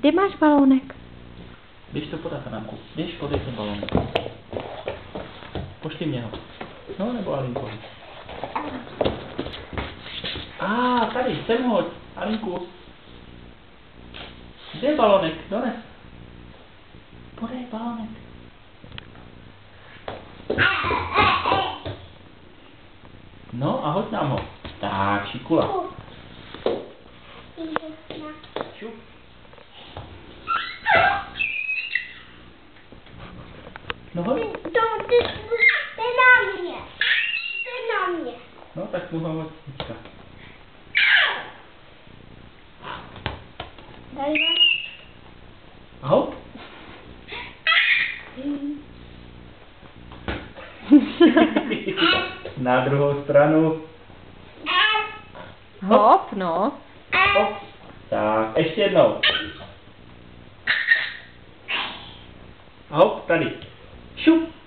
Kde máš balónek? Běž to podat, Adamku. Běž, podej ten balónek. Pošli mě ho. No, nebo Alinku. Tady, sem hoď. Alinku. Kde je balónek? Dones. Podej balónek. No a hoď nám ho. Tak, šikula. Šup. No hoď. To je na mě. To je na mě. No tak mu ho hoď. Teďka. Daj A hop. Na druhou stranu. Hop, no. Hop. Tak, ještě jednou. A hop, tady. Šup.